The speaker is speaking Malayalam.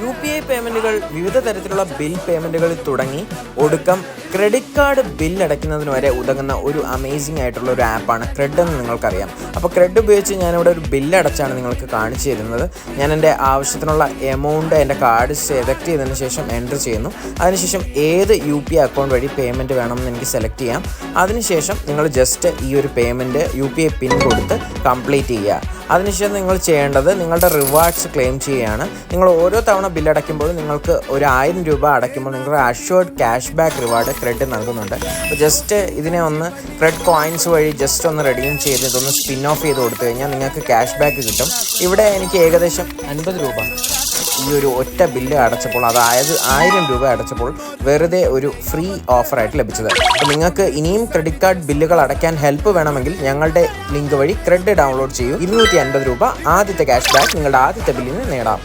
UPI പേയ്മെൻറ്റുകൾ വിവിധ തരത്തിലുള്ള ബിൽ പേയ്മെൻറ്റുകളിൽ തുടങ്ങി ഒടുക്കം ക്രെഡിറ്റ് കാർഡ് ബില്ല് അടയ്ക്കുന്നതിന് വരെ ഉതകുന്ന ഒരു അമേസിംഗ് ആയിട്ടുള്ള ഒരു ആപ്പാണ് ക്രെഡ് എന്ന് നിങ്ങൾക്കറിയാം. അപ്പോൾ ക്രെഡ് ഉപയോഗിച്ച് ഞാനിവിടെ ഒരു ബില്ല് അടച്ചാണ് നിങ്ങൾക്ക് കാണിച്ചു തരുന്നത്. ഞാൻ എൻ്റെ ആവശ്യത്തിനുള്ള എമൗണ്ട് എൻ്റെ കാർഡ് സെലക്ട് ചെയ്തതിന് ശേഷം എൻ്റർ ചെയ്യുന്നു. അതിനുശേഷം ഏത് UPI അക്കൗണ്ട് വഴി പേയ്മെൻറ്റ് വേണമെന്ന് എനിക്ക് സെലക്ട് ചെയ്യാം. അതിനുശേഷം നിങ്ങൾ ജസ്റ്റ് ഈ ഒരു പേയ്മെൻറ്റ് UPI പിൻ കൊടുത്ത് കംപ്ലീറ്റ് ചെയ്യുക. അതിനുശേഷം നിങ്ങൾ ചെയ്യേണ്ടത് നിങ്ങളുടെ റിവാർഡ്സ് ക്ലെയിം ചെയ്യുകയാണ്. നിങ്ങൾ ഓരോ തവണ ബില്ലടയ്ക്കുമ്പോൾ നിങ്ങൾക്ക് ഒരു 1000 രൂപ അടയ്ക്കുമ്പോൾ നിങ്ങൾക്ക് assured cash back reward cred നൽകുന്നുണ്ട്. അപ്പോൾ ജസ്റ്റ് ഇതിനെ ഒന്ന് ക്രെഡ് കോയിൻസ് വഴി ജസ്റ്റ് ഒന്ന് റെഡീം ചെയ്ത് ഇതൊന്ന് സ്പിൻ ഓഫ് ചെയ്ത് കൊടുത്തു കഴിഞ്ഞാൽ നിങ്ങൾക്ക് ക്യാഷ് ബാക്ക് കിട്ടും. ഇവിടെ എനിക്ക് ഏകദേശം 50 രൂപ ഈ ഒരു ഒറ്റ ബില്ല് അടച്ചപ്പോൾ, അതായത് 1000 രൂപ അടച്ചപ്പോൾ വെറുതെ ഒരു ഫ്രീ ഓഫറായിട്ട് ലഭിച്ചത്. അപ്പോൾ നിങ്ങൾക്ക് ഇനിയും ക്രെഡിറ്റ് കാർഡ് ബില്ലുകൾ അടയ്ക്കാൻ ഹെൽപ്പ് വേണമെങ്കിൽ ഞങ്ങളുടെ ലിങ്ക് വഴി ക്രെഡ് ഡൗൺലോഡ് ചെയ്യൂ. 250 രൂപ ആദ്യത്തെ ക്യാഷ് ബാക്ക് നിങ്ങളുടെ ആദ്യത്തെ ബില്ലിന് നേടാം.